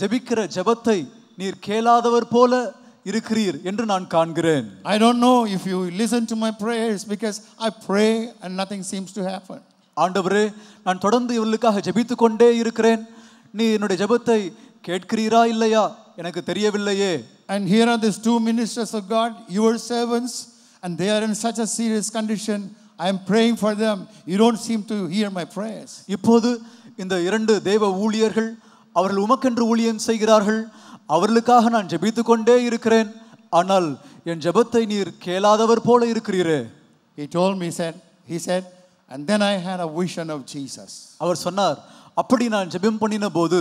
ஜெபிக்கிற ஜெபத்தை நீர் கேளாதவர் போல இருக்கிறீர் என்று நான் காண்கிறேன். I don't know if you listen to my prayers because I pray and nothing seems to happen. ஆண்டவரே, நான் தொடர்ந்து இவர்களுக்காக ஜெபித்துக் கொண்டே இருக்கிறேன். நீ என்னுடைய ஜெபத்தை கேட்கிறீரா இல்லையா எனக்கு தெரியவில்லையே. And here are these two ministers of God, your servants, and they are in such a serious condition. I am praying for them. You don't seem to hear my prayers. இப்போது இந்த இரண்டு தேவ ஊழியர்கள் அவர்கள் உமக்கென்று ஊழியம் செய்கிறார்கள். அவர்களுக்காக நான் ஜெபித்துக் கொண்டே இருக்கிறேன். ஆனால் என் ஜெபத்தை நீர் கேளாதவர் போல இருக்கிறீரே. He told me, he said, and then I had a vision of Jesus. அவர் சொன்னார், அப்படி நான் ஜெபம் பண்ணின போது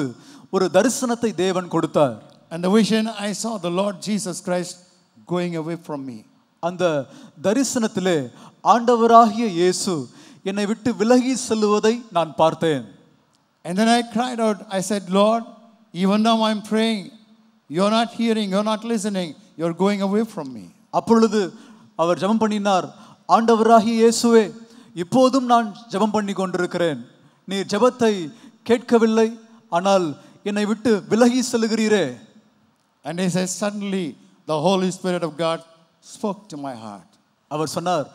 ஒரு தரிசனத்தை தேவன் கொடுத்தார். And the vision I saw the Lord Jesus Christ going away from me. அந்த தரிசனத்திலே ஆண்டவராகிய இயேசு என்னை விட்டு விலகி செல்வதை நான் பார்த்தேன். And then I cried out, I said, Lord, even now I'm praying, you're not hearing, you're not listening, you're going away from me. அப்பொழுது அவர் ஜெபம் பண்ணினார், ஆண்டவராகிய இயேசுவே, இப்போதும் நான் ஜெபம் பண்ணி கொண்டிருக்கிறேன், நீர் ஜெபத்தை கேட்கவில்லை, ஆனால் என்னை விட்டு விலகி செல்கிறீரே. And he says, suddenly the Holy Spirit of God spoke to my heart. அவர் சொன்னார்,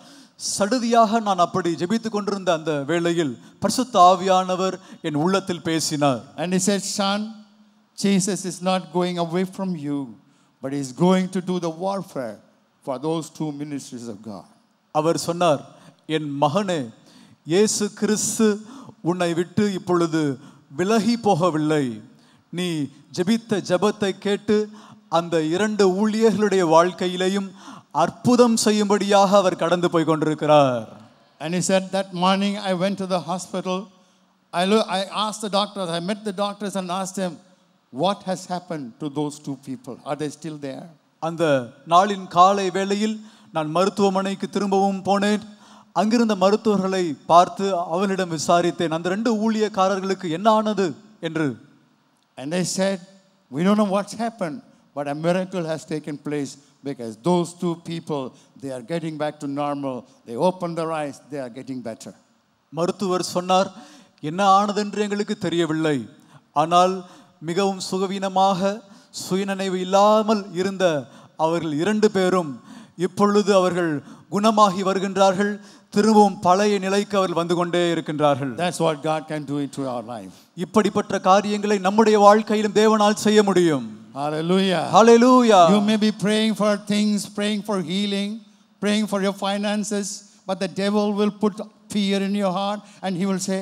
சடுதியாக நான் அப்படி ஜெபித்துக் கொண்டிருந்த அந்த வேளையில் பரிசுத்த ஆவியானவர் என் உள்ளத்தில் பேசினார். And he said, son, Jesus is not going away from you, but he's going to do the warfare for those two ministries of God. அவர் சொன்னார், என் மகனே, இயேசு கிறிஸ்து உன்னை விட்டு இப்பொழுது விலகி போகவில்லை. நீ ஜெபித்த ஜெபத்தை கேட்டு அந்த இரண்டு ஊழியர்களுடைய வாழ்க்கையிலேயும் அற்புதம் செய்யும்படியாக அவர் கடந்து போய் கொண்டிருக்கிறார். And he said, that morning I went to the hospital. I asked the doctors, I met the doctors and asked them, what has happened to those two people? Are they still there? அந்த நாளின் காலை வேளையில் நான் மருத்துவமனைக்கு திரும்பவும் போனேன். அங்கிருந்த மருத்துவர்களை பார்த்து அவர்களிடம் விசாரித்தேன், அந்த ரெண்டு ஊழியக்காரர்களுக்கு என்ன ஆனது என்று. And they said, we don't know what's happened, but a miracle has taken place because those two people, they are getting back to normal. They opened their eyes, they are getting better. மருத்துவர் சொன்னார், என்ன ஆனது என்று எங்களுக்கு தெரியவில்லை, ஆனால் மிகவும் சுகவீனமாக சுயநினைவு இல்லாமல் இருந்த அவர்கள் இரண்டு பேரும் இப்பொழுது அவர்கள் குணமாகி வருகின்றார்கள். திரும்பவும் பழைய நிலைக்கு அவர்கள் வந்து கொண்டே இருக்கின்றார்கள். That's what God can do into our life. இப்படிப்பட்ட காரியங்களை நம்முடைய வாழ்க்கையிலும் தேவனால் செய்ய முடியும். Hallelujah. Hallelujah. You may be praying for things, praying for healing, praying for your finances, but the devil will put fear in your heart and he will say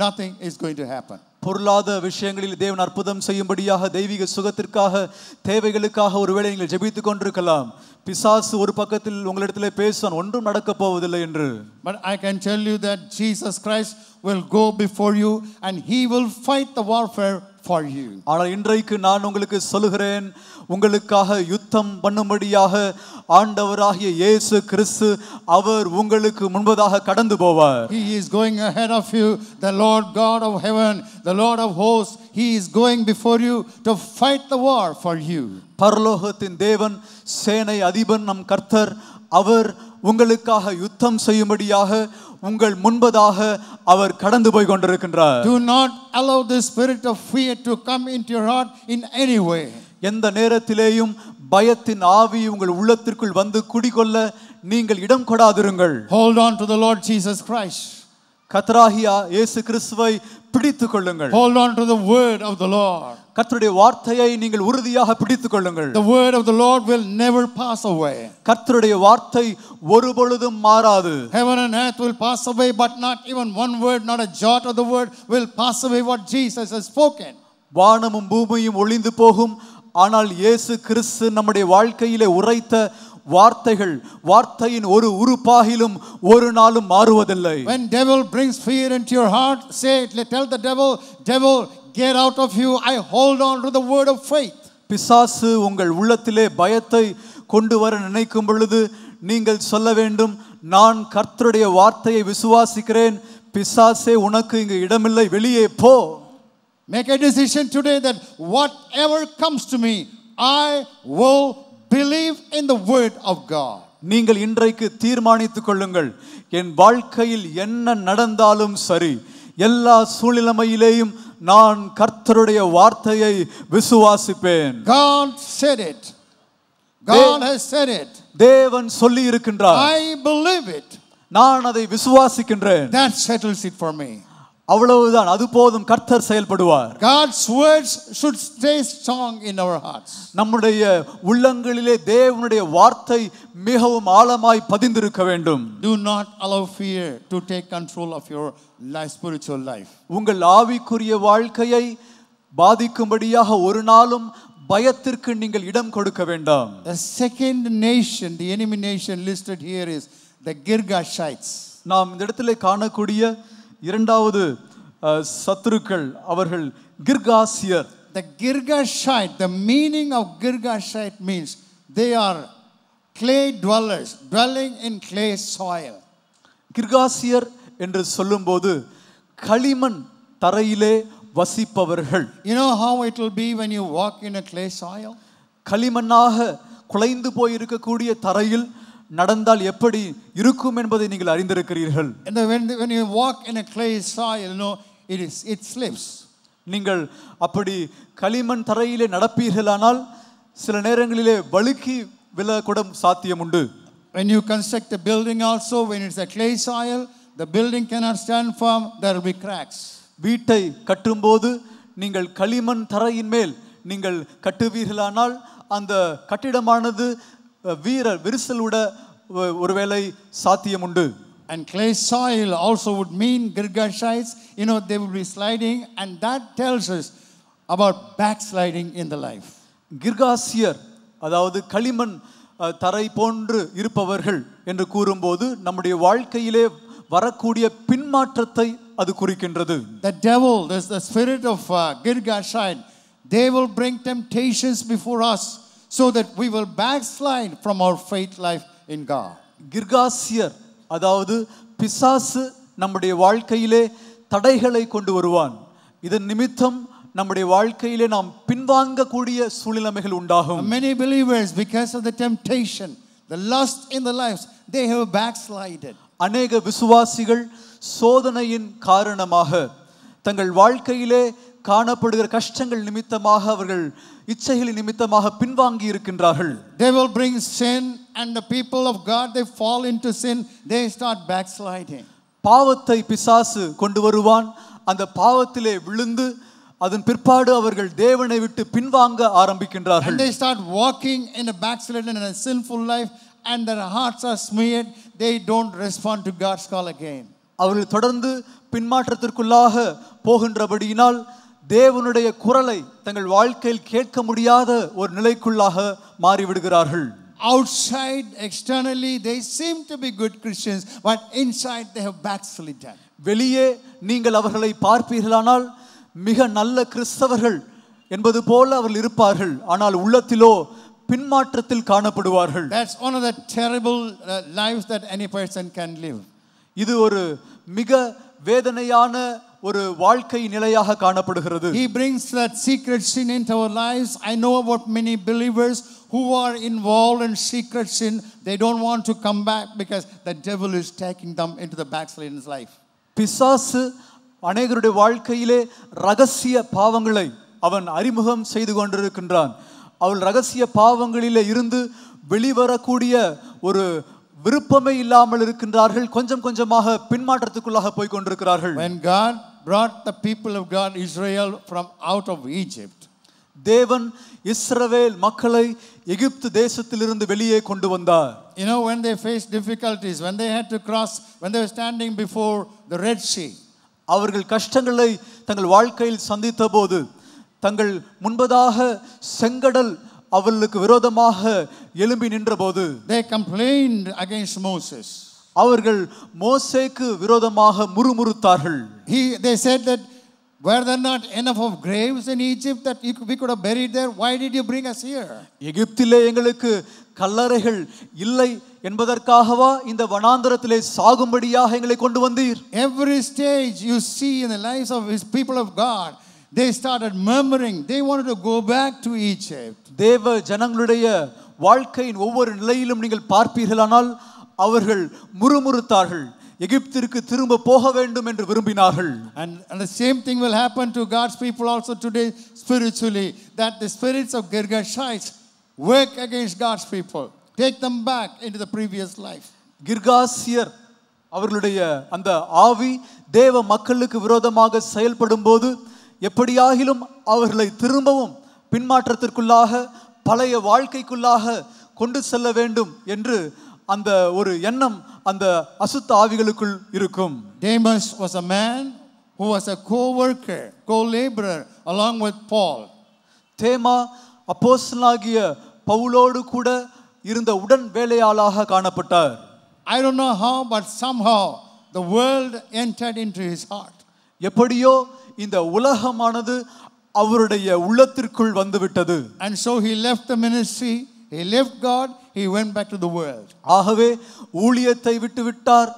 nothing is going to happen. பொருளாத விஷயங்களில் தேவன் அற்புதம் செய்யும்படியாக தெய்வீக சுகத்திற்காக தேவைகளுக்காக ஒருவேளை நீங்கள் ஜெபித்துக் கொண்டிருக்கலாம். பிசாசு ஒரு பக்கத்தில் உங்களிடத்திலே பேசுவான், ஒன்றும் நடக்க போவதில்லை என்று. But I can tell you that Jesus Christ will go before you and he will fight the warfare for you. ஆனால் இன்றைக்கு நான் உங்களுக்கு சொல்கிறேன், உங்களுக்காக யுத்தம் பண்ணும்படியாக ஆண்டவராகிய இயேசு கிறிஸ்து அவர் உங்களுக்கு முன்பதாக கடந்து போவார். He is going ahead of you, the Lord God of heaven, the Lord of hosts. He is going before you to fight the war for you. பரலோகத்தின் தேவன், சேனை அதிபன் நம் கர்த்தர், அவர் உங்களுக்காக யுத்தம் செய்யும்படியாக உங்கள் முன்பதாக அவர் கடந்து போய் கொண்டிருக்கின்றார். Do not allow the spirit of fear to come into your heart in any way. எந்த நேரத்திலேயும் பயத்தின் ஆவி உங்கள் உள்ளத்திற்குள் வந்து குடிகொள்ள நீங்கள் இடம் கொடாதிருங்கள். Hold on to the Lord Jesus Christ. கர்த்தராகிய இயேசு கிறிஸ்துவை பிடித்துக் கொள்ளுங்கள். Hold on to the word of the Lord. கர்த்தருடைய வார்த்தையை நீங்கள் உறுதியாக பிடித்துக் கொள்ளுங்கள். The word of the Lord will never pass away. கர்த்தருடைய வார்த்தை ஒருபொழுதும் மாறாது. Heaven and earth will pass away, but not even one word, not a jot of the word will pass away what Jesus has spoken. வானமும் பூமியும் ஒளிந்து போகும், ஆனால் இயேசு கிறிஸ்து நம்முடைய வாழ்க்கையிலே உரைத்த வார்த்தைகள், வார்த்தையின் ஒரு உருப்பாகிலும் ஒரு நாளும் மாறுவதில்லை. When devil brings fear into your heart, say it, tell the devil, devil, get out of you. I hold on to the word of faith. பிசாசு உங்கள் உள்ளத்திலே பயத்தை கொண்டு வர நினைக்கும் பொழுது நீங்கள் சொல்ல வேண்டும், நான் கர்த்தருடைய வார்த்தையை விசுவாசிக்கிறேன், பிசாசே உனக்கு இங்கு இடமில்லை, வெளியே போ. Make a decision today that whatever comes to me, I will believe in the word of God. நீங்கள் இன்றைக்கு தீர்மானித்துக் கொள்ளுங்கள், என் வாழ்க்கையில் என்ன நடந்தாலும் சரி, எல்லா சூழ்நிலையிலேயும் நான் கர்த்தருடைய வார்த்தையை விசுவாசிப்பேன். God said it. God has said it. தேவன் சொல்லி இருக்கின்றார். I believe it. நான் அதை விசுவாசிக்கின்றேன். That settles it for me. அவ்வளவுதான், அது போதும். கர்த்தர் செயல்படுவார். God's words should stay strong in our hearts. நம்முடைய உள்ளங்களிலே தேவனுடைய வார்த்தை மிகவும் ஆழமாய் பதிந்திருக்க வேண்டும். Do not allow fear to take control of your life, spiritual life. உங்கள் ஆவிக்குரிய வாழ்க்கையை பாதிக்கும்படியாக ஒரு நாளும் பயத்திற்கு நீங்கள் இடம் கொடுக்க வேண்டாம். The second nation, the enemy nation listed here is the Girgashites. நாம் இந்த இடத்திலே காணக்கூடிய இரண்டாவது சத்துருக்கள் அவர்கள் கிர்காசியர். The Girgashite, the meaning of Girgashite means they are clay dwellers, dwelling in clay soil. கிர்காசியர் என்று சொல்லும்போது களிமண் தரையிலே வசிப்பவர்கள். You know how it will be when you walk in a clay soil? களிமண்ணாக குலைந்து போய் இருக்கக்கூடிய தரையில் நடந்தால் எப்படி இருக்கும் என்பதை நீங்கள் அறிந்திருக்கிறீர்கள். And when you walk in a clay soil, you know, it slips. நீங்கள் அப்படி களிமண் தரையிலே நடப்பீர்களானால் சில நேரங்களிலே வழுக்கி விழக்கூட சாத்தியம் உண்டு. When you construct a building also, when it's a clay soil, the building cannot stand firm, there will be cracks. வீட்டை கட்டும்போது நீங்கள் களிமண் தரையின் மேல் நீங்கள் கட்டுவீர்களானால் அந்த கட்டிடமானது விரிசலுட ஒருவேளை சாத்தியம் உண்டு. And clay soil also would mean Girgashites, you know, they would be sliding, and that tells us about backsliding in the life. கிர்காசியர் அதாவது களிமண் தரை போன்று இருப்பவர்கள் என்று கூறும்போது நம்முடைய வாழ்க்கையிலே வரக்கூடிய பின்மாற்றத்தை அது குறிக்கின்றது. The devil, the spirit of Girgashite, they will bring temptations before us so that we will backslide from our faith life in God. கிர்காசியர் அதாவது பிசாசு நம்முடைய வாழ்க்கையிலே தடைகளை கொண்டு வருவான். இதன் நிமித்தம் நம்முடைய வாழ்க்கையிலே நாம் பின்வாங்கக்கூடிய சூழ்நிலைகள் உண்டாகும். Many believers, because of the temptation, the lust in their lives, they have backslided. அநேக விசுவாசிகள் சோதனையின் காரணமாக தங்கள் வாழ்க்கையிலே காணப்படுகிற கஷ்டங்கள் நிமித்தமாக அவர்கள் இச்சைகளின் நிமித்தமாக பின்வாங்கி இருக்கின்றார்கள். They will bring sin, and the people of God, they fall into sin, they start backsliding. பாவத்தை பிசாசு கொண்டு வருவான். அந்த பாவத்திலே விழுந்து அதன் பிற்பாடு அவர்கள் தேவனை விட்டு பின்வாங்க ஆரம்பிக்கின்றார்கள். And they start walking in a backslidden and a sinful life, and their hearts are smeared. They don't respond to God's call again. அவர்கள் தொடர்ந்து பின்மாற்றத்திற்குள்ளாக போகின்றபடியினால் தேவனுடைய குரலை தங்கள் வாழ்க்கையில் கேட்க முடியாத ஒரு நிலைக்குள்ளாக மாறிவிடுகிறார்கள். Outside, externally, they seem to be good Christians, but inside they have backslidden. வெளியே நீங்கள் அவர்களை பார்ப்பீர்களானால் மிக நல்ல கிறிஸ்தவர்கள் என்பது போல அவர்கள் இருப்பார்கள். ஆனால் உள்ளத்திலோ பின்மாற்றத்தில் காணப்படுவார்கள். That's one of the terrible lives that any person can live. இது ஒரு மிக வேதனையான ஒரு வாழ்க்கை நிலையாக காணப்படுகிறது. He brings that secret sin into our lives. I know about many believers who are involved in secret sin. They don't want to come back because the devil is taking them into the backslidden's life. பிசாசு அநேகருடைய வாழ்க்கையிலே ரகசிய பாவங்களை அவன் அறிமுகம் செய்து கொண்டிருக்கின்றான். அவள் ரகசிய பாவங்களிலே இருந்து வெளிவரக்கூடிய ஒரு விருப்பமே இல்லாமல் இருக்கின்றார்கள். கொஞ்சம் கொஞ்சமாக பின்மாற்றத்துக்குள்ளாக போய் கொண்டிருக்கிறார்கள். When God brought the people of God, Israel, from out of Egypt, தேவன் இஸ்ரவேல் மக்களை எகிப்து தேசத்திலிருந்து வெளியே கொண்டு வந்தார். you know, when they faced difficulties, when they had to cross, when they were standing before the Red Sea, அவர்கள் கஷ்டங்களை தங்கள் வாழ்க்கையில் சந்தித்த போது தங்கள் முன்பதாக செங்கடல் அவர்களுக்கு விரோதமாக எழும்பி நின்றபோது they complained against Moses. அவர்கள் மோசேக்கு விரோதமாக முறுமுறுத்தார்கள். They said that were there not enough of graves in Egypt that we could have buried there? Why did you bring us here? எகிப்திலே எங்களுக்கு கல்லறைகள் இல்லை என்பதற்காகவா இந்த வனாந்தரத்திலே சாகும்படியாக எங்களை கொண்டு வந்தீர்? Every stage you see in the lives of his people of God, they started murmuring. They wanted to go back to Egypt. தேவ ஜனங்களுடைய வாழ்க்கையின் ஒவ்வொரு நிலையிலும் நீங்கள் பார்ப்பீர்களானால் அவர்கள் முறுமுறுத்தார்கள். எகிப்திற்கு திரும்ப போக வேண்டும் என்று விரும்பினார்கள். And the same thing will happen to God's people also today spiritually, that the spirits of Girgashites work against God's people, take them back into the previous life. கிர்காசியர் அவர்களுடைய அந்த ஆவி தேவ மக்களுக்கு விரோதமாக செயல்படும் போது எப்படியாகிலும் அவர்களை திரும்பவும் பின்மாற்றத்திற்குள்ளாக பழைய வாழ்க்கைக்குள்ளாக கொண்டு செல்ல வேண்டும் என்று அந்த ஒரு எண்ணம் அந்த அசுத்த ஆவிகளுக்குள் இருக்கும். Demas was a man who was a co-worker, co-laborer along with Paul. தேமா அப்போஸ்தலனாகிய பவுலோடு கூட இருந்த உடன் வேலையாளாக காணப்பட்டார். I don't know how, but somehow the world entered into his heart. எப்படியோ இந்த உலகமானது அவருடைய உள்ளத்திற்குள் வந்துவிட்டது. And so he left the ministry, he left God, he went back to the world. ஆகவே ஊழியத்தை விட்டு விட்டார்,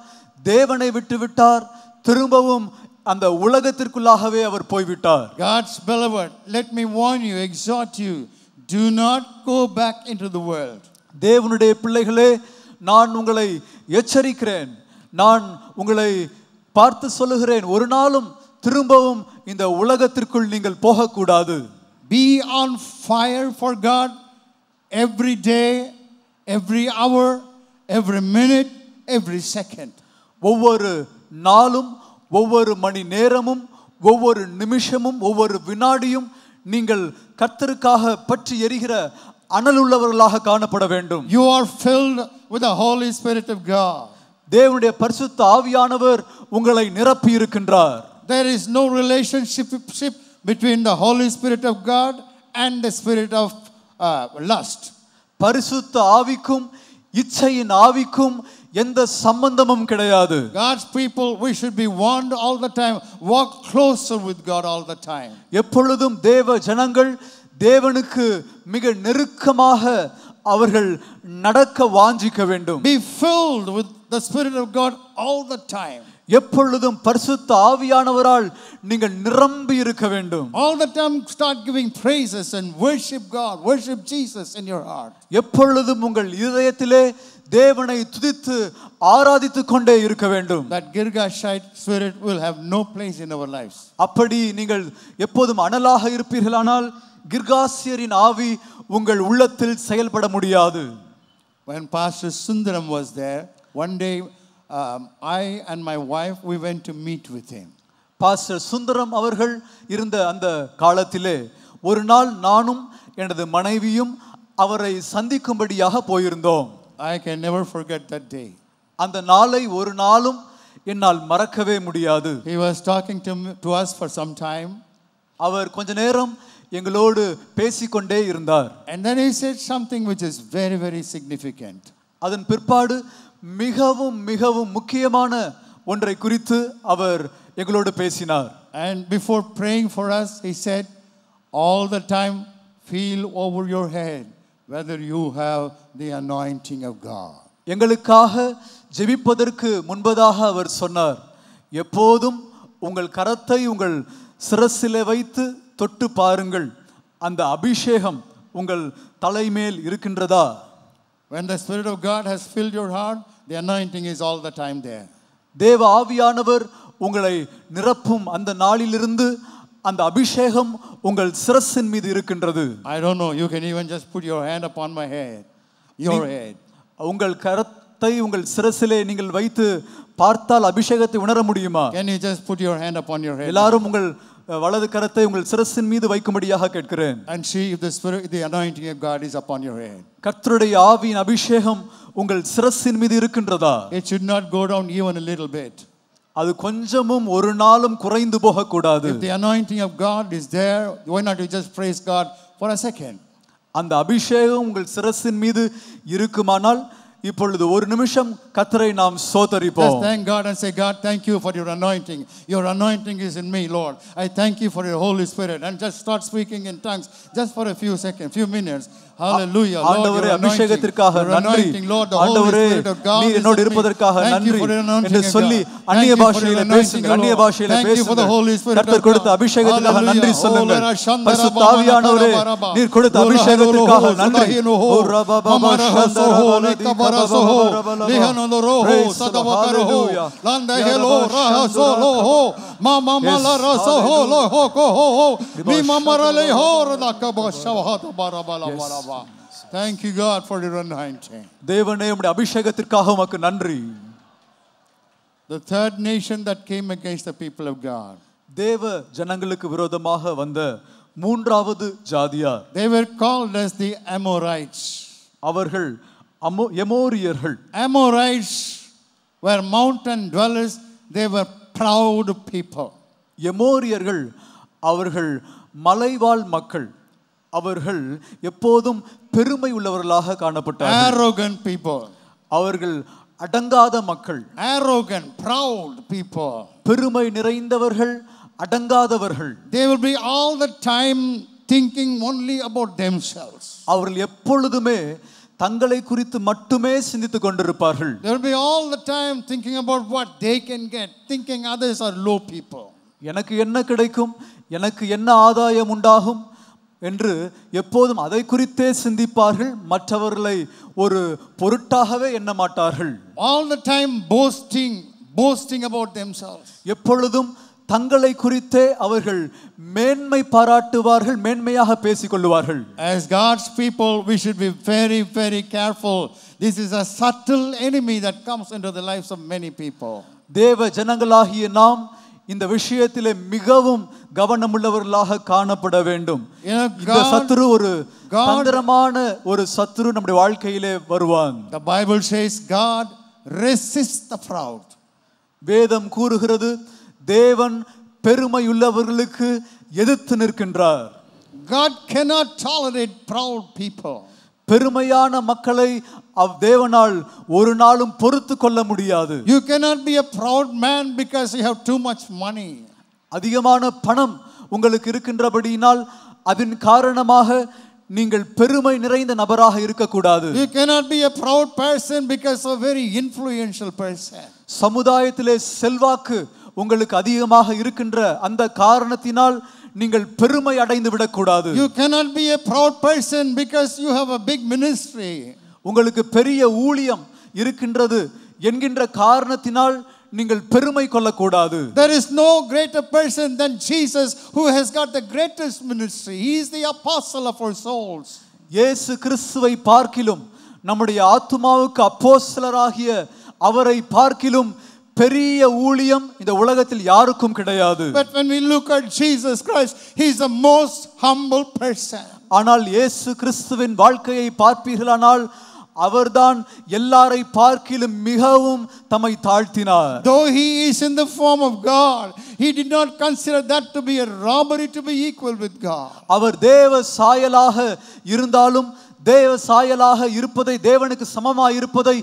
தேவனை விட்டு விட்டார், திரும்பவும் அந்த உலகத்திற்குள்ளாகவே அவர் போய்விட்டார். God's beloved, let me warn you, exhort you, do not go back into the world. தேவனுடைய பிள்ளைகளே, நான் உங்களை எச்சரிக்கிறேன், நான் உங்களை பார்த்து சொல்லுகிறேன், ஒரு நாளும் திரும்பவும் இந்த உலகத்திற்குள் நீங்கள் போகக்கூடாது. Be on fire for God every day, every hour, every minute, every second. ஒவ்வொரு நாளும், ஒவ்வொரு மணி நேரமும், ஒவ்வொரு நிமிஷமும், ஒவ்வொரு வினாடியும் நீங்கள் கர்த்தருக்காக பற்றி எரிகிற அனலுள்ளவர்களாக காணப்பட வேண்டும். You are filled with the Holy Spirit of God. தேவனுடைய பரிசுத்த ஆவியானவர் உங்களை நிரப்பி இருக்கின்றார். There is no relationship between the Holy Spirit of God and the spirit of lust. பரிசுத்த ஆவிக்கும் இச்சையின் ஆவிக்கும் எந்த சம்பந்தமும் கிடையாது. God's people, we should be warned all the time. Walk closer with God all the time. எப்பொழுதும் தேவ ஜனங்கள் தேவனுக்கு மிக நெருக்கமாக அவர்கள் நடக்க வாஞ்சிக்க வேண்டும். Be filled with the Spirit of God all the time. எப்பொழுதும் பரிசுத்த ஆவியானவரால் நீங்கள் நிரம்பி இருக்க வேண்டும். All the time start giving praises and worship God, worship Jesus in your heart. எப்பொழுதும் உங்கள் இதயத்திலே தேவனை துதித்து ஆராதித்துக் கொண்டே இருக்க வேண்டும். That Girgashite spirit will have no place in our lives. அப்படி நீங்கள் எப்போதும் அனலாக இருப்பீர்களானால் கிர்காசியரின் ஆவி உங்கள் உள்ளத்தில் செயல்பட முடியாது. When Pastor Sundaram was there, one day I and my wife, we went to meet with him. Pastor Sundaram அவர்கள் இருந்த அந்த காலத்திலே ஒரு நாள் நானும் எனது மனைவியும் அவரை சந்திக்கும்படியாக போயிருந்தோம். I can never forget that day. அந்த நாளை ஒரு நாளும் என்னால் மறக்கவே முடியாது. He was talking to us for some time. அவர் கொஞ்ச நேரம் எங்களோடு பேசிக்கொண்டே இருந்தார். And then he said something which is very, very significant. அதன் பிற்பாடு மிகவும் மிகவும் முக்கியமான ஒன்றை குறித்து அவர் எங்களோடு பேசினார். And before praying for us, he said, all the time feel over your head whether you have the anointing of God. எங்களுக்காக ஜெபிப்பதற்கு முன்பதாக அவர் சொன்னார், எப்போதும் உங்கள் கரத்தை உங்கள் சிரசிலே வைத்து தொட்டு பாருங்கள், அந்த அபிஷேகம் உங்கள் தலைமேல் இருக்கின்றதா? When the Spirit of God has filled your heart, the anointing is all the time there. தேவ ஆவியானவர் உங்களை நிரப்பும் அந்த நாளிலிருந்து அந்த அபிஷேகம் உங்கள் சிரசின் மீது இருக்கின்றது. I don't know, you can even just put your hand upon my head, your head. உங்கள் கரத்தை உங்கள் சிரசிலே நீங்கள் வைத்து பார்த்தால் அபிஷேகத்தை உணர முடியுமா? Can you just put your hand upon your head? எல்லாரும் உங்கள் வலது கரத்தை உங்கள் சிரசின் மீது வைக்கும்படியாக கேட்கிறேன். And see if the Spirit, the anointing of God is upon your head. கர்த்தருடைய ஆவியின் அபிஷேகம் உங்கள் சிரசின் மீது இருக்கின்றதா? It should not go down even a little bit. அது கொஞ்சமும் ஒரு நாளும் குறைந்து போக கூடாது. If the anointing of God is there, why not you just praise God for a second? அந்த அபிஷேகம் உங்கள் சிரசின் மீது இருக்குமானால் இப்பொழுது ஒரு நிமிஷம் கர்த்தரை நாம் ஸ்தோத்திரிப்போம். Just thank God and say, God, thank you for your anointing. Your anointing is in me, Lord. I thank you for your Holy Spirit. And just start speaking in tongues just for a few seconds, few minutes. Hallelujah. Lord, ஆண்டவரே your அபிஷேகத்திற்காக anointing, your நன்றி. anointing, Lord, the Holy ஆண்டவரே Spirit of God நீர் is என்னோடு in me. இருப்பதற்காக Thank you நன்றி for your anointing என்று of சொல்லி God. அந்நிய Thank you for பாஷையில your anointing, பேசுங்கள். அந்நிய Lord. பாஷையில Thank you for the Holy பேசுங்கள். Spirit of கர்த்தர் கொடுத்த God. அபிஷேகத்திற்காக Hallelujah. நன்றி சொல்லுங்கள். Oh, Lord, பரிசுத்த ஆவியானவரே நீர் கொடுத்த அபிஷேகத்திற்காக நன்றி. ஓ ரபா Baba சந்தரா Mara Soho, Lihano Roho, Sadavakaro, Landa Hello, Rahasolo, Mama Malara Soho, Loho, Mimamara Leho, Lakabasha, Barabala. Thank you, God, for your anointing. தேவனே உம்முடைய அபிஷேகத்திற்காக உமக்கு நன்றி. The third nation that came against the people of God. தேவ ஜனங்களுக்கு விரோதமாக வந்த மூன்றாவது ஜாதியார். They were called as the Amorites. அவர்கள் எமோரியர்கள். Amorites were mountain dwellers. They were proud people. எமோரியர்கள் அவர்கள் மலைவாழ் மக்கள். அவர்கள் எப்போதும் பெருமை உள்ளவர்களாக காணப்பட்டார்கள். Arrogant people. அவர்கள் அடங்காத மக்கள். Arrogant, proud people. பெருமை நிறைந்தவர்கள், அடங்காதவர்கள். They will be all the time thinking only about themselves. அவர்கள் எப்பொழுதுமே தங்களை குறித்து மட்டுமே சிந்தித்துக் கொண்டிருப்பார்கள். They will be all the time thinking about what they can get, thinking others are low people. எனக்கு என்ன கிடைக்கும், எனக்கு என்ன ஆதாயம் உண்டாகும் என்று எப்போதும் அதை குறித்தே சிந்திப்பார்கள். மற்றவர்களை ஒரு பொருட்டாகவே எண்ண மாட்டார்கள். All the time boasting about themselves. எப்பொழுதும் தங்களை குறித்தே அவர்கள் மேன்மை பாராட்டுவார்கள், மேன்மையாக பேசிக் கொள்வார்கள். As God's people, we should be very, very careful. This is a subtle enemy that comes into the lives of many people. தேவ ஜனங்களாகிய நாம் இந்த விஷயத்திலே மிகவும் கவனமுள்ளவர்களாக காணப்பட வேண்டும். இந்த சத்துரு ஒரு தந்திரமான ஒரு சத்துரு நம்முடைய வாழ்க்கையிலே வருவான். The Bible says God resists the proud. வேதம் கூறுகிறது தேவன் பெருமையுள்ளவர்களுக்கு எதிர்த்து நிற்கின்றார். God cannot tolerate proud people. பெருமையான மக்களை தேவனால் ஒரு நாளும் பொறுத்து கொள்ள முடியாது. You cannot be a proud man because you have too much money. அதிகமான பணம் உங்களுக்கு இருக்கின்றபடியினால் அதன் காரணமாக நீங்கள் பெருமை நிறைந்த நபராக இருக்கக்கூடாது. You cannot be a proud person because of a very influential person. சமுதாயத்திலே செல்வாக்கு உங்களுக்கு அதிகமாக இருக்கின்ற அந்த காரணத்தினால் நீங்கள் பெருமை அடைந்து விடக்கூடாது. You cannot be a proud person because you have a big ministry. உங்களுக்கு பெரிய ஊழியம் இருக்கின்றது என்கின்ற காரணத்தினால் நீங்கள் பெருமை கொள்ளக்கூடாது. There is no greater person than Jesus who has got the greatest ministry. He is the apostle of our souls. இயேசு கிறிஸ்துவை பார்க்கிலும் நம்முடைய ஆத்துமாவுக்கு அப்போஸ்தலராகிய அவரை பார்க்கிலும் பெரிய ஊழியம் இந்த உலகத்தில் யாருக்கும் கிடையாது. But when we look at Jesus Christ, he is the most humble person. ஆனால் இயேசு கிறிஸ்துவின் வாழ்க்கையை பார்ப்பீர்களானால் அவர்தான் எல்லாரை பார்க்கிலும் மிகவும் தம்மை தாழ்த்தினார். Though he is in the form of God, he did not consider that to be a robbery to be equal with God. அவர் தேவ சாயலாக இருந்தாலும் தேவ சாயலாக இருப்பதை தேவனுக்கு சமமாய் இருப்பதை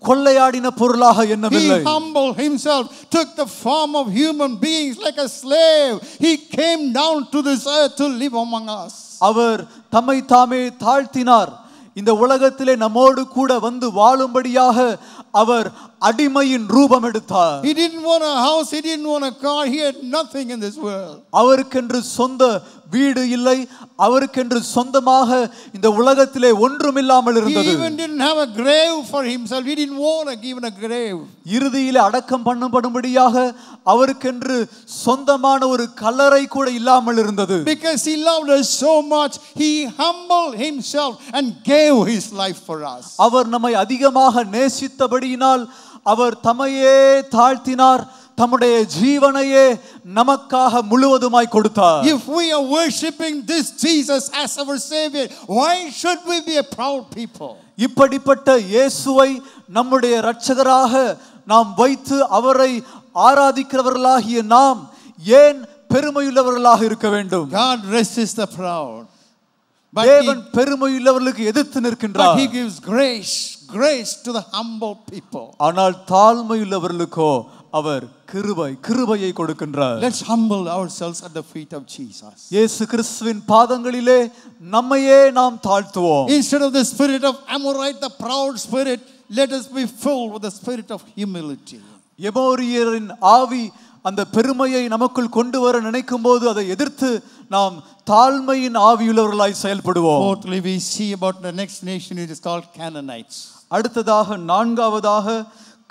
கொள்ளையாடின பொருளாக எண்ணவில்லை. He humbled himself, took the form of human beings like a slave. He came down to this earth to live among us. அவர் தம்மை தாமே தாழ்த்தினார். இந்த உலகத்திலே நம்மோடு கூட வந்து வாழும்படியாக அவர் அடிமையின் ரூபம் எடுத்தார். He didn't want a house, he didn't want a car, he had nothing in this world. அவருக்கென்று சொந்த வீடு இல்லை, அவருக்கென்று சொந்தமாக இந்த உலகத்திலே ஒன்றுமில்லாமல் இருந்தது. He even didn't have a grave for himself. He didn't want even a grave. இறுதியிலே அடக்கம் பண்ணப்படும்படியாக அவருக்கென்று சொந்தமான ஒரு கல்லறை கூட இல்லாமல் இருந்தது. Because he loved us so much, he humbled himself and gave his life for us. அவர் நம்மை அதிகமாக நேசித்தபடியினால் அவர் தம்மையே தாழ்த்தினார், தம்முடைய ஜீவனையே நமக்காக முழுவதுமாய் கொடுத்தார். If we are worshiping this Jesus as our Savior, why should we be a proud people? இப்படிப்பட்ட இயேசுவை நம்முடைய இரட்சகராக நாம் வைத்து அவரை ஆராதிக்கிறவர்களாகிய நாம் ஏன் பெருமையுள்ளவர்களாக இருக்க வேண்டும்? God resists the proud. தேவன் பெருமையுள்ளவர்களுக்கு எதிர்த்து நிற்கின்றார். But he gives grace to the humble people. ஆனால் தாழ்மையுள்ளவர்களுக்கோ அவர் கிருபையை கொடுக்கின்றார். Let's humble ourselves at the feet of Jesus. இயேசு கிறிஸ்துவின் பாதங்களிலே நம்மையே நாம் தாழ்த்துவோம். Instead of the spirit of Amorite, the proud spirit, let us be filled with the spirit of humility. எமோரியரின் ஆவி அந்த பெருமையை நமக்குள் கொண்டு வர நினைக்கும் போது அதை எதிர்த்து நாம் தாழ்மையின் ஆவியுள்ளவர்களாய் செயல்படுவோம். Fourthly, we see about the next nation, it is called Canaanites. அடுத்ததாக நான்காவதாக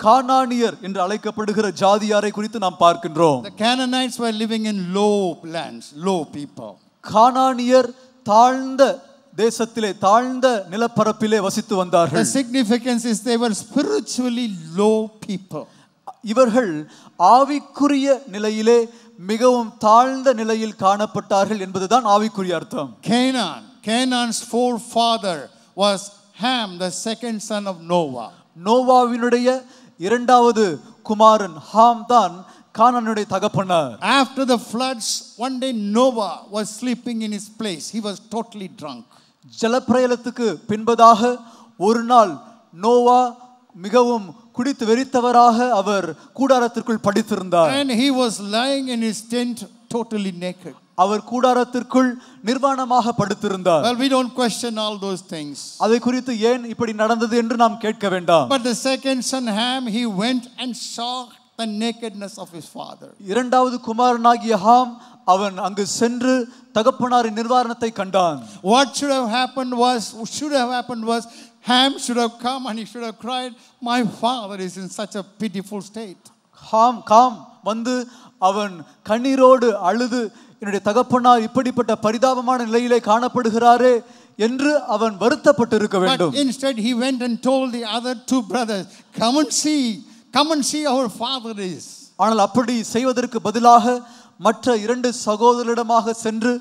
கானானியர் என்று அழைக்கப்படுகிற ஜாதியாரை குறித்து நாம் பார்க்கின்றோம். The Canaanites were living in low lands, low people. கானானியர் தாழ்ந்த தேசத்திலே தாழ்ந்த நிலப்பரப்பிலே வசித்து வந்தார்கள். The significance is they were spiritually low people. இவர்கள் ஆவிக்குரிய நிலையிலே மிகவும் தாழ்ந்த நிலையில் காணப்பட்டார்கள் என்பதுதான் ஆவிக்குரிய அர்த்தம். Canaan's forefather was Ham, the second son of Noah. நோவாவினுடைய இரண்டாவது குமாரன் ஹாம் தான் கானானுடைய தகப்பனார். After the floods, one day Noah was sleeping in his place. He was totally drunk. ஜலப்பிரளயத்துக்கு பின்பதாக ஒரு நாள் நோவா மிகவும் குடித்து வெறித்தவராக அவர் கூடாரத்திற்குள் படுத்திருந்தார். And he was lying in his tent totally naked. அவர் கூடாரத்திற்குள் நிர்வாணமாக படுத்திருந்தார். Well, we don't question all those things. அதை குறித்து ஏன் இப்படி நடந்தது என்று நாம் கேட்க வேண்டாம். But the second son Ham, he went and saw the nakedness of his father. இரண்டாவது குமாரனாகிய ஹாம் அவன் அங்கு சென்று தகப்பனாரின் நிர்வாணத்தை கண்டான். What should have happened was Ham should have come and he should have cried, my father is in such a pitiful state. Com வந்து அவன் கண்ணீரோடு அழுது என்னுடைய தகப்பனார் இப்படிப்பட்ட பரிதாபமான நிலையிலே காணப்படுகிறாரே என்று அவன் வருத்தப்பட்டு இருக்க வேண்டும். But instead he went and told the other two brothers, come and see our father is. ஆனால் அப்படி செய்வதற்கு பதிலாக மற்ற இரண்டு சகோதரரிடமாக சென்று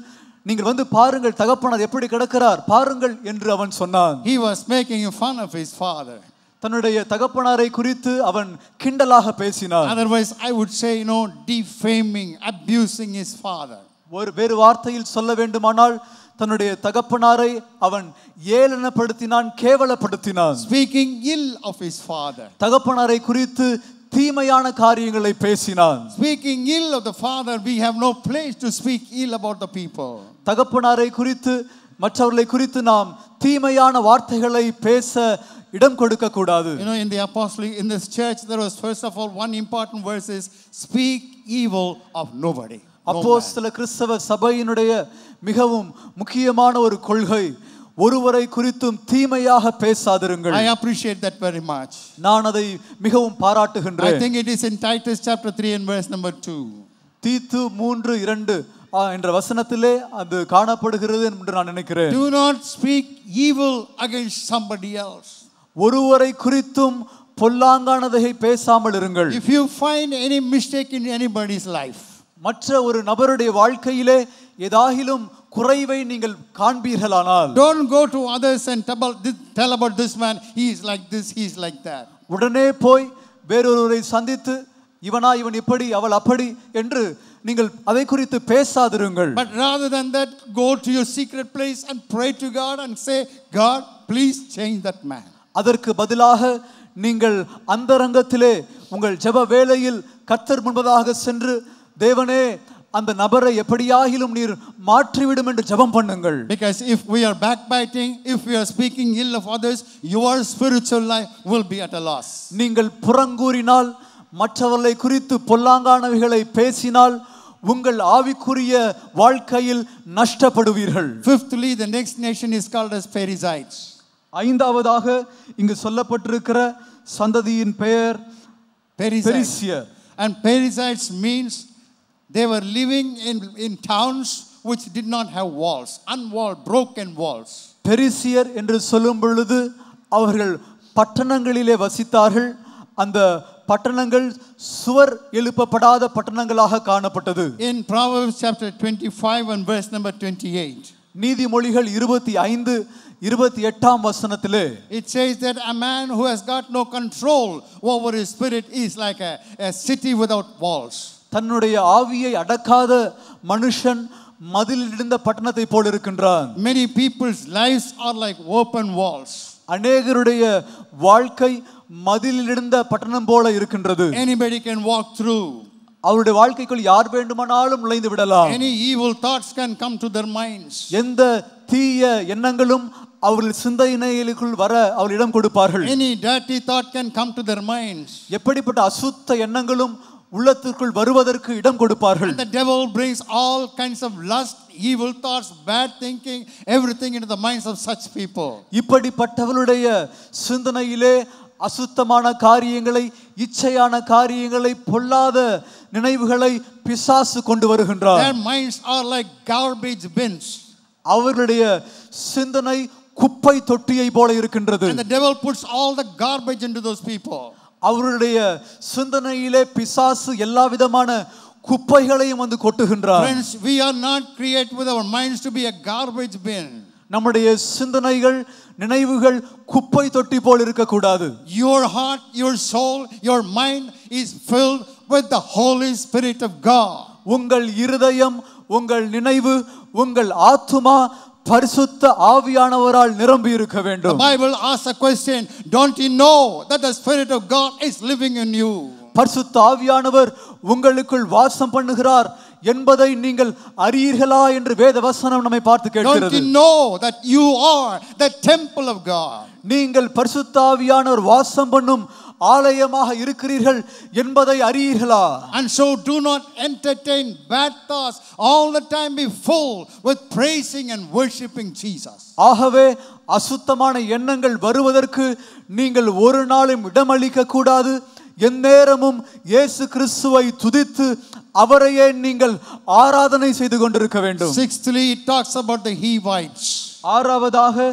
நீங்கள் வந்து பாருங்கள் தகப்பனார் எப்படி கிடக்கிறார் பாருங்கள் என்று அவன் சொன்னான். He was making fun of his father. தன்னுடைய தகப்பனாரை குறித்து அவன் கிண்டலாக பேசினான். Otherwise I would say, defaming, abusing his father. வேறு வார்த்தையில் சொல்ல வேண்டுமானால் தன்னுடைய தகப்பனாரை அவன் ஏளனப்படுத்தினான், கேவலப்படுத்தினான். Speaking ill of his father. தகப்பனாரை குறித்து தீமையான காரியங்களை பேசினான். Speaking ill of the father, we have no place to speak ill about the people. தகப்பனாரை குறித்து மற்றவர்களை குறித்து நாம் தீமையான வார்த்தைகளை பேச இடம் கொடுக்க கூடாது. In this church there was first of all one important verse is speak evil of nobody. அப்போஸ்தல கிறிஸ்தவ சபையினுடைய மிகவும் முக்கியமான ஒரு கொள்கை ஒருவரை குறித்தும் தீமையாக பேசாதிருங்கள். I appreciate that very much. நான் அதை மிகவும் பாராட்டுகின்றேன். I think it is in Titus chapter 3 and verse number 2. தீத்து 3:2 என்ற வசனத்திலே அது காணப்படுகிறது என்று நான் நினைக்கிறேன். Do not speak evil against somebody else. ஒருவரை குறித்தும் பொல்லாங்கானதை பேசாமல் இருங்கள். If you find any mistake in anybody's life, மற்ற ஒரு நபருடைய வாழ்க்கையிலே ஏதாகிலும் குறைவை நீங்கள் காண்பீர்களானால், don't go to others and tell about this man, he is like this, he is like that. உடனே போய் வேறொருவரை சந்தித்து இவனா இவன் இப்படி அவள் அப்படி என்று நீங்கள் அதை குறித்து பேசாதிருங்கள். But rather than that, go to your secret place and pray to God and say, God, please change that man. அதற்கு பதிலாக நீங்கள் அந்தரங்கத்திலே உங்கள் ஜெப வேளையில் கர்த்தர் முன்பதாக சென்று தேவனே அந்த நபரை எப்படியாகிலும் நீர் மாற்றிவிடும் என்று ஜெபம் பண்ணுங்கள். Because if we are backbiting, if we are speaking ill of others, your spiritual life will be at a loss. நீங்கள் புறங்கூறினால் மற்றவர்களை குறித்து பொல்லாங்கானவைகளை பேசினால் உங்கள் ஆவிக்குரிய வாழ்க்கையில் நஷ்டப்படுவீர்கள். Fifthly, the next nation is called as Perizzites. ஐந்தாவதாக இங்கு சொல்லப்பட்டிருக்கிற சந்ததியின் பெயர் பெரிசியர். And Perizzites means they were living in towns which did not have walls, unwalled, broken walls. பெரிசியர் என்று சொல்லும் பொழுது அவர்கள் பட்டணங்களிலே வசித்தார்கள். அந்த பட்டணங்கள் சுவர் எழுப்பப்படாத பட்டணங்களாக காணப்பட்டது. In Proverbs chapter 25 and verse number 28. நீதிமொழிகள் 25:28 வசனத்திலே it says that a man who has got no control over his spirit is like a city without walls. தன்னுடைய ஆவியை அடக்காத மனுஷன் மதிலிருந்த பட்டணத்தை போல இருக்கின்றான். Many people's lives are like open walls. அநேகருடைய வாழ்க்கை மதிலிருந்த பட்டணம் போல இருக்கின்றது. Anybody can walk through. அவருடைய வாழ்க்கைக்குள் யார் வேண்டுமானாலும் நுழைந்து விடலாம். Any evil thoughts can come to their minds. எந்த தீய எண்ணங்களும் அவர்கள் சிந்தனைகளுக்குள் வர அவர் இடம் கொடுப்பார்கள். Any dirty thought can come to their minds. எப்படிப்பட்ட அசுத்த எண்ணங்களும் உள்ளத்திற்குள் வருவதற்கு இடம் கொடுப்பார்கள். And the devil brings all kinds of lust, evil thoughts, bad thinking, everything into the minds of such people. இப்படிப்பட்டவளுடைய சிந்தனையிலே அசுத்தமான காரியங்களை, இச்சையான காரியங்களை, பொல்லாத நினைவுகளை பிசாசு கொண்டு வருகின்றார். Their minds are like garbage bins. அவர்களுடைய சிந்தனை குப்பை தொட்டியை போல இருக்கின்றது. And the devil puts all the garbage into those people. அவருடைய சிந்தனையிலே பிசாசு எல்லா விதமான குப்பைகளையும் வந்து கொட்டுகின்றார். Friends, we are not created with our minds to be a garbage bin. நம்முடைய சிந்தனைகள், நினைவுகள் குப்பை தொட்டி போல் இருக்க கூடாது. Your heart, your soul, your mind is filled with the Holy Spirit of God. உங்கள் இருதயம், உங்கள் நினைவு, உங்கள் ஆத்துமா பரிசுத்த ஆவியானவரால் நிரம்பி இருக்க வேண்டும். The Bible asks a question, don't you know that the Spirit of God is living in you? பரிசுத்த ஆவியானவர் உங்களுக்குள் வாசம் பண்ணுகிறார் என்பதை நீங்கள் அறியீர்களா என்று வேத வசனம் நம்மை பார்த்து கேட்கிறது. Don't you know that you are the temple of God? நீங்கள் பரிசுத்த ஆவியானவர் வாசம் பண்ணும் ஆலயமாக இருக்கிறீர்கள் என்பதை அறியீர்களா? And so do not entertain bad thoughts, all the time be full with praising and worshiping Jesus. ஆகவே அசுத்தமான எண்ணங்கள் வருவதற்கு நீங்கள் ஒரு நாளும் இடமளிக்க கூடாது. எந்நேரமும் இயேசு கிறிஸ்துவை துதித்து அவரையே நீங்கள் ஆராதனை செய்து கொண்டிருக்க வேண்டும். Sixthly, it talks about the Hivites. ஆறாவதாக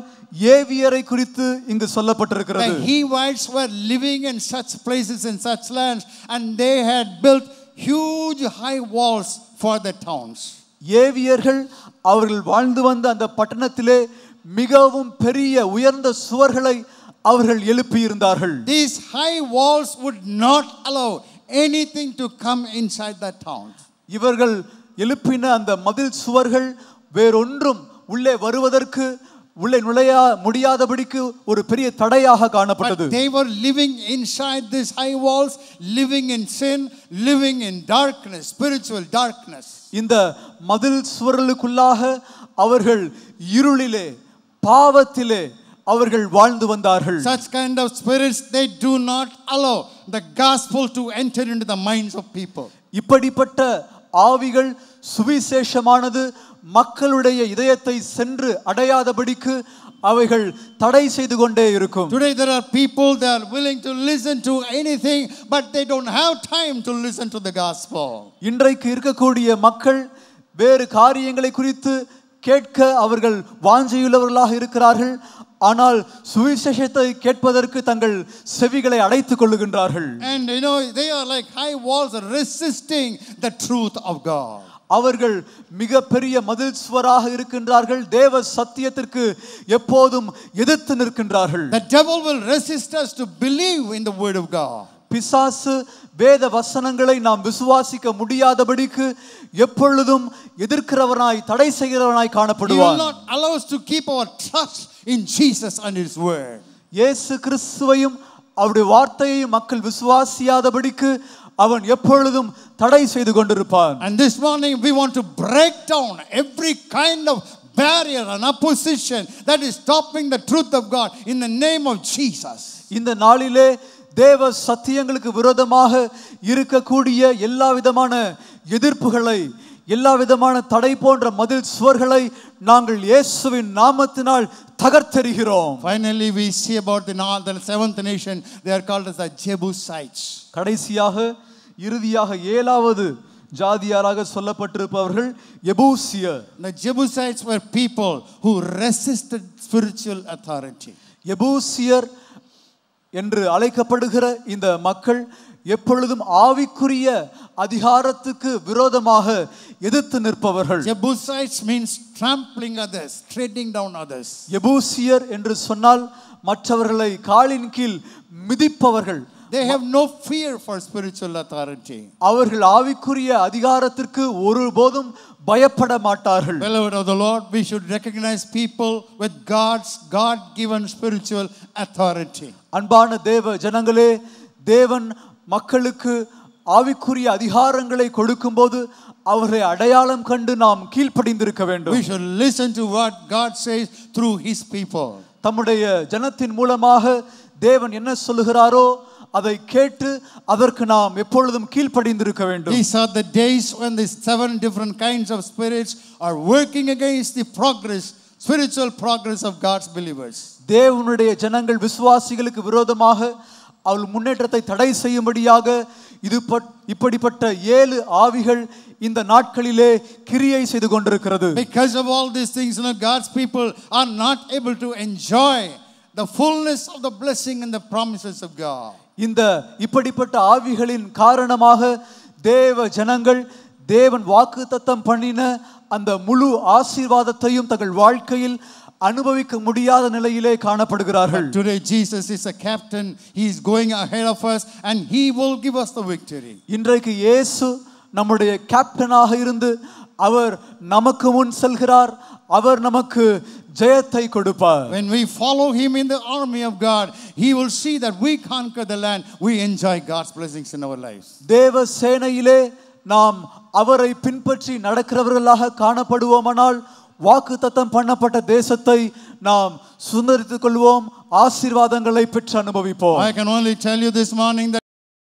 ஏவியரை குறித்து இங்கு சொல்லப்பட்டிருக்கிறது. The Hivites were living in such places, in such lands, and they had built huge high walls for their towns. ஏவியர்கள் அவர்கள் வாழ்ந்து வந்த அந்த பட்டணத்திலே மிகவும் பெரிய உயர்ந்த சுவர்களை அவர்கள் எழுப்பி இருந்தார்கள். These high walls would not allow anything to come inside that town. இவர்கள் எழுப்பின அந்த மதில் சுவர்கள் வேறொன்றும் உள்ளே வருவதற்கு, உள்ளே நுழைய முடியாதபடிக்கு ஒரு பெரிய தடையாக காணப்பட்டது. But they were living inside these high walls, living in sin, living in darkness, spiritual darkness. இந்த மதில் சுவர்களுக்குள்ளாக அவர்கள் இருளிலே, பாவத்திலே அவர்கள் வாழ்ந்து வந்தார்கள். Such kind of spirits, they do not allow the gospel to enter into the minds of people. இப்படிப்பட்ட ஆவிகள் சுவிசேஷமானது மக்களுடைய இதயத்தை சென்று அடையாதபடிக்கு அவைகள் தடை செய்து கொண்டே இருக்கும். Today there are people that are willing to listen to anything, but they don't have time to listen to the gospel. இன்றைக்கு இருக்கக்கூடிய மக்கள் வேறு காரியங்களை குறித்து கேட்க அவர்கள் வாஞ்சையுள்ளவர்களாக இருக்கிறார்கள். ஆனால் சுவிசேஷத்தை கேட்பதற்கு தங்கள் செவிகளை அடைத்துக் கொள்ளுகின்றார்கள். And you know, they are like high walls resisting the truth of God. அவர்கள் மிக பெரிய மதில் சுவராக இருக்கின்றார்கள். தேவ சத்தியத்திற்கு எப்போதும் எதிர்த்து நிற்கின்றார்கள். The devil will resist us to believe in the word of God. பிசாசு வேத வசனங்களை நாம் விசுவாசிக்க முடியாதபடிக்கு எப்பொழுதும் எதிர்க்கிறவனாய், தடை செய்கிறவனாய் He காணப்படுவான். will not allow us to keep our trust in Jesus and his word. இயேசு கிறிஸ்துவையும் அவருடைய வார்த்தையை மக்கள் விசுவாசியாதபடிக்கு அவன் எப்பொழுதும் தடை செய்து கொண்டிருப்பான். And this morning we want to break down every kind of barrier and opposition that is stopping the truth of God in the name of Jesus. இந்த நாளிலே தேவ சத்தியங்களுக்கு விரோதமாக இருக்கக்கூடிய எல்லா விதமான எதிர்ப்புகளை, எல்லா விதமான தடை போன்ற மதில் சுவர்களை நாங்கள் இயேசுவின் நாமத்தினால் தகர்த்தெறிகிறோம். Finally we see about the seventh nation. They are called as the Jebusites. கடைசியாக இறுதியாக ஏழாவது ஜாதியாராக சொல்லப்பட்டிருப்பவர்கள் எபூசியர். The Jebusites were people who resisted spiritual authority. எபூசியர் என்று அழைக்கப்படுகிற இந்த மக்கள் எப்பொழுதும் ஆவிக்குரிய அதிகாரத்துக்கு விரோதமாக எதிர்த்து நிற்பவர்கள். Jebusites means trampling others, treading down others. எபூசியர் என்று சொன்னால் மற்றவர்களை காலின் கீழ் மிதிப்பவர்கள். They have no fear for spiritual authority. அவர்கள் ஆவிக்குரிய அதிகாரத்திற்கு ஒருபோதும் பயப்பட மாட்டார்கள். Beloved of the Lord, we should recognize people with God's God-given spiritual authority. அன்பான தேவ ஜனங்களே, தேவன் மக்களுக்கு ஆவிக்குரிய அதிகாரங்களை கொடுக்கும்போது அவரை அடையாளம் கண்டு நாம் கீழ்ப்படிந்திருக்க வேண்டும். We should listen to what God says through his people. தம்முடைய ஜனத்தின் மூலமாக தேவன் என்ன சொல்லுகிறாரோ அதை கேட்டு அதற்கு நாம் எப்பொழுதும் கீழ்ப்படிந்திருக்க வேண்டும். These are the days when these 7 different kinds of spirits are working against the progress, spiritual progress of God's believers. தேவனுடைய ஜனங்கள் விசுவாசிகளுக்கு விரோதமாக அவள் முன்னேற்றத்தை தடை செய்யும்படியாக இப்படிப்பட்ட 7 ஆவிகள் இந்த நாட்களிலே கிரியை செய்து கொண்டிருக்கிறது. Because of all these things, God's people are not able to enjoy the fullness of the blessing and the promises of God. இந்த இப்படிப்பட்ட ஆவிகளின் காரணமாக தேவ ஜனங்கள் தேவன் வாக்குத்தத்தம் பண்ணின அந்த முழு ஆசீர்வாதத்தையும் தங்கள் வாழ்க்கையில் அனுபவிக்க முடியாத நிலையிலே காணப்படுகிறார்கள். Today Jesus is a captain. He is going ahead of us and he will give us the victory. இன்றைக்கு இயேசு நம்முடைய கேப்டனாக இருந்து அவர் நமக்கு முன் செல்கிறார். அவர் நமக்கு ஜெயத்தை கொடுப்பார். When we follow him in the army of God, he will see that we conquer the land. We enjoy God's blessings in our lives. தேவ சேனையிலே நாம் அவரை பின்பற்றி நடக்கிறவர்களாக காணப்படுவோமானால் வாக்குத்தத்தம் பண்ணப்பட்ட தேசத்தை நாம் சுதந்தரித்துக் கொள்வோம், ஆசீர்வாதங்களை பெற்று அனுபவிப்போம். I can only tell you this morning that